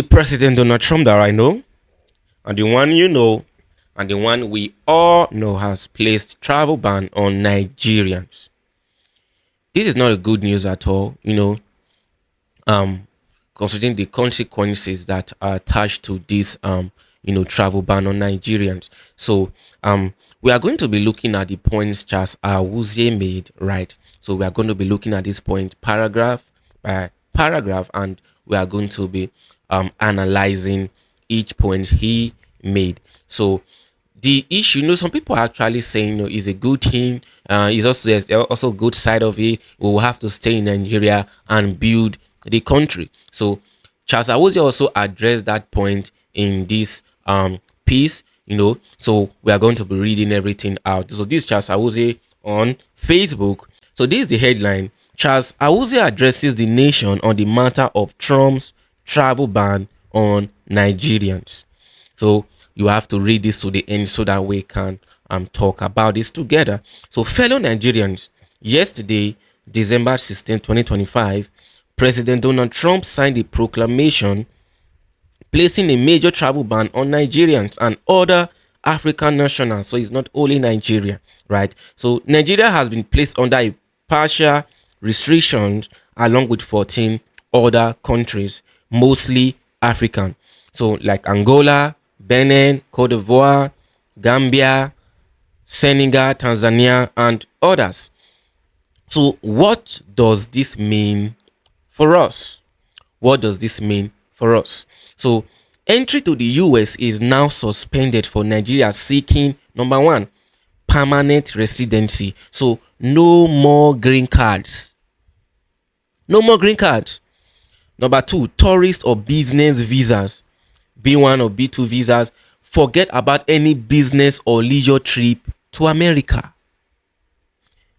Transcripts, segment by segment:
The President Donald Trump that I know, and the one you know, and the one we all know has placed travel ban on Nigerians. This is not a good news at all, um, considering the consequences that are attached to this, travel ban on Nigerians. So, we are going to be looking at the points Charles Awuzie made, right? So, we are going to be looking at this point paragraph by paragraph, and we are going to be analyzing each point he made. So, the issue, some people are actually saying, is a good thing. Is also there's also a good side of it. We will have to stay in Nigeria and build the country. So Charles Awuzie also addressed that point in this piece. So we are going to be reading everything out. So this is Charles Awuzie on Facebook. So this is the headline: Charles Awuzie addresses the nation on the matter of Trump's travel ban on Nigerians. So you have to read this to the end so that we can talk about this together. So, fellow Nigerians, yesterday, December 16, 2025, President Donald Trump signed a proclamation placing a major travel ban on Nigerians and other African nationals. So it's not only Nigeria, right? So Nigeria has been placed under a partial restrictions along with 14 other countries, mostly African. So like Angola, Benin, Cote d'Ivoire, Gambia, Senegal, Tanzania, and others. So what does this mean for us? What does this mean for us? So entry to the US is now suspended for Nigeria seeking, number one, permanent residency. So no more green cards. No more green cards. Number two, tourist or business visas. B1 or B2 visas. Forget about any business or leisure trip to America.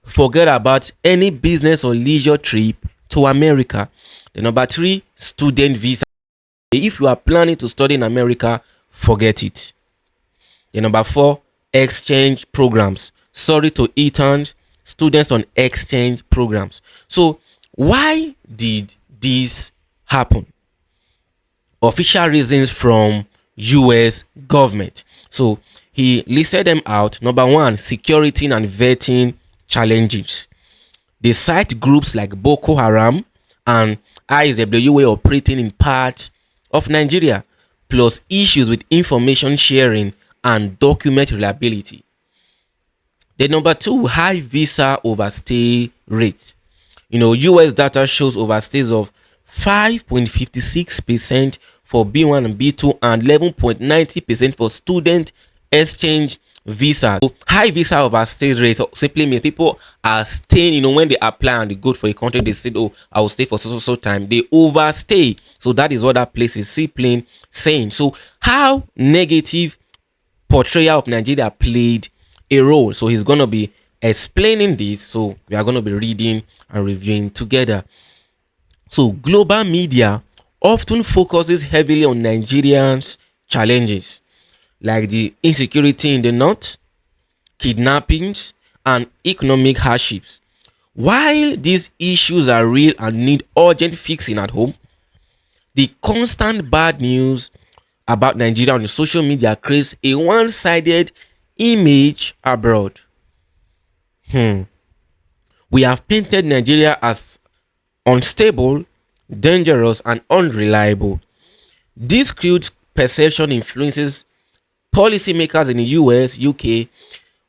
Forget about any business or leisure trip to America. The number three, student visa. If you are planning to study in America, forget it. The number four, exchange programs. Sorry to interns, students on exchange programs. So why did this happen? Official reasons from US government. So he listed them out. Number one, security and vetting challenges. They cite groups like Boko Haram and ISWA operating in parts of Nigeria, plus issues with information sharing and document reliability. The number two, high visa overstay rate. US data shows overstays of 5.56% for B1 and B2 and 11.90% for student exchange visa. So high visa overstay rate simply means people are staying, when they apply and they go for a country, they said, oh, I will stay for so time. They overstay. So that is what that place is simply saying. So how negative portrayal of Nigeria played a role. So he's going to be explaining this. So we are going to be reading and reviewing together. So global media often focuses heavily on Nigerians' challenges like the insecurity in the north, kidnappings, and economic hardships. While these issues are real and need urgent fixing at home, the constant bad news about Nigeria on the social media creates a one-sided image abroad. We have painted Nigeria as unstable, dangerous, and unreliable. This skewed perception influences policymakers in the US, UK.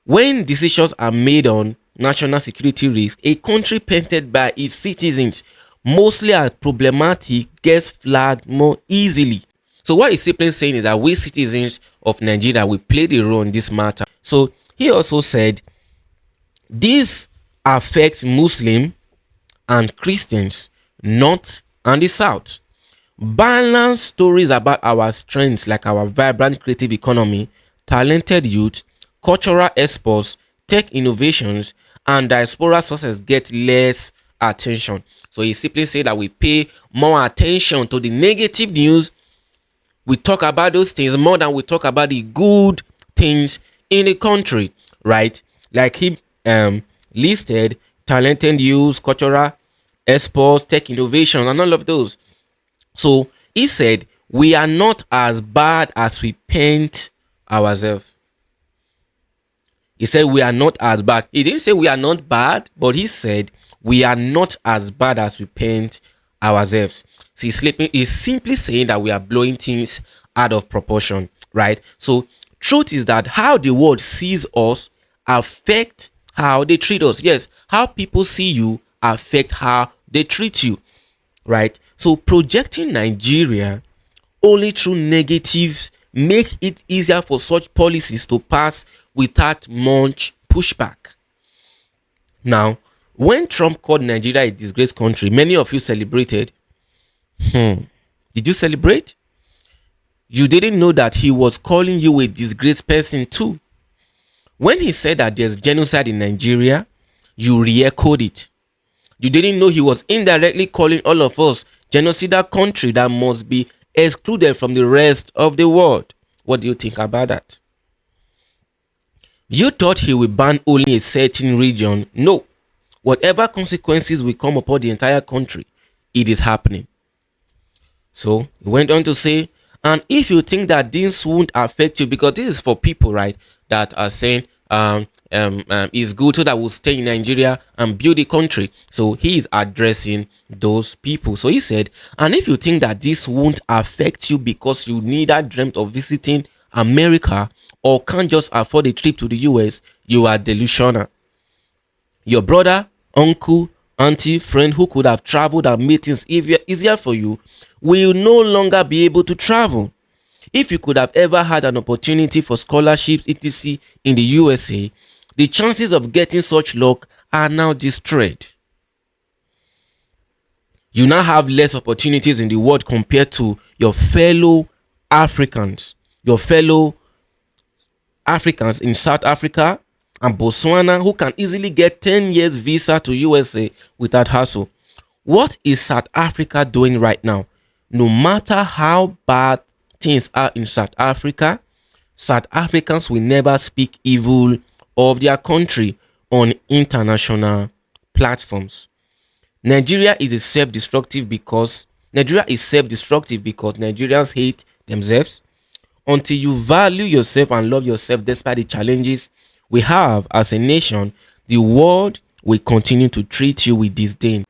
When decisions are made on national security risk, a country painted by its citizens mostly as problematic gets flagged more easily. So what he's simply saying is that we citizens of Nigeria will play the role in this matter. So he also said this affects Muslim and Christians, North and the South. Balanced stories about our strengths like our vibrant creative economy, talented youth, cultural exports, tech innovations, and diaspora sources get less attention. So he simply said that we pay more attention to the negative news. We talk about those things more than we talk about the good things in the country, right? Like he listed talented youth, cultural exports, tech innovation, and all of those. So he said we are not as bad as we paint ourselves. He said we are not as bad. He didn't say we are not bad, but he said we are not as bad as we paint ourselves. So he's simply saying that we are blowing things out of proportion, right? So truth is that how the world sees us affect how they treat us. Yes, how people see you affect how they treat you, right? So projecting Nigeria only through negatives make it easier for such policies to pass without much pushback. Now, when Trump called Nigeria a disgraced country, many of you celebrated. Did you celebrate? You didn't know that he was calling you a disgraced person too. When he said that there's genocide in Nigeria, you re-echoed it. You didn't know he was indirectly calling all of us genocidal country that must be excluded from the rest of the world. What do you think about that? You thought he would ban only a certain region. No. Whatever consequences will come upon the entire country, it is happening. So he went on to say, and if you think that this won't affect you, because this is for people, right, that are saying it's good so that we'll stay in Nigeria and build the country. So he is addressing those people. So he said, and if you think that this won't affect you because you neither dreamt of visiting America or can't just afford a trip to the US, you are delusional. Your brother, uncle, auntie, friend who could have traveled and made things easier for you will no longer be able to travel. If you could have ever had an opportunity for scholarships, etc. in the USA, the chances of getting such luck are now destroyed. You now have less opportunities in the world compared to your fellow Africans, in South Africa and Botswana, who can easily get 10 years visa to USA without hassle. What is South Africa doing right now? No matter how bad things are in South Africa, South Africans will never speak evil of their country on international platforms. Nigeria is self-destructive because Nigerians hate themselves. Until you value yourself and love yourself despite the challenges we have as a nation, the world will continue to treat you with disdain.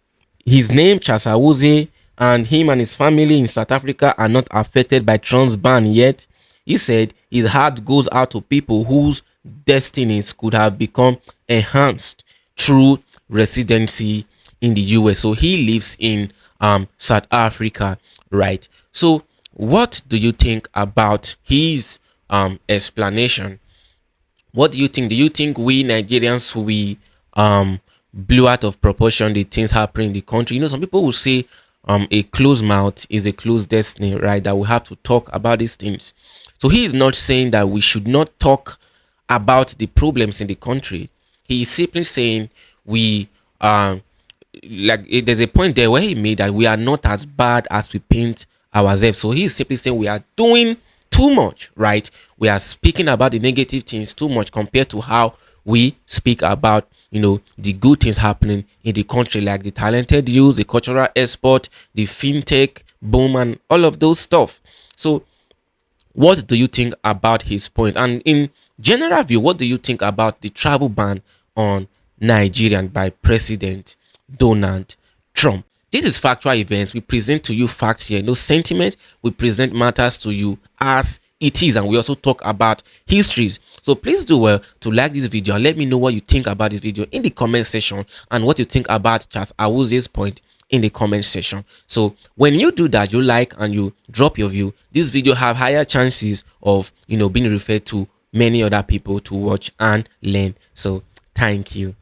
His name, Awuzie, and him and his family in South Africa are not affected by Trump's ban yet. He said his heart goes out to people whose destinies could have become enhanced through residency in the US. So he lives in South Africa, right? So what do you think about his explanation? What do you think? Do you think we Nigerians, we blew out of proportion the things happening in the country? You know, some people will say a closed mouth is a closed destiny, right? That we have to talk about these things. So he is not saying that we should not talk about the problems in the country. He is simply saying we there's a point there where he made that we are not as bad as we paint ourselves. So he is simply saying we are doing too much, right? We are speaking about the negative things too much compared to how we speak about, you know, the good things happening in the country, like the talented youth, the cultural export, the fintech boom, and all of those stuff. So what do you think about his point? And in general view, what do you think about the travel ban on Nigerian by President Donald Trump? This is Factual Events. We present to you facts here, no sentiment. We present matters to you as it is, and we also talk about histories. So please do well to like this video and let me know what you think about this video in the comment section, and what you think about Charles Awuzie's point in the comment section. So when you do that, you like and you drop your view, this video have higher chances of, you know, being referred to many other people to watch and learn. So thank you.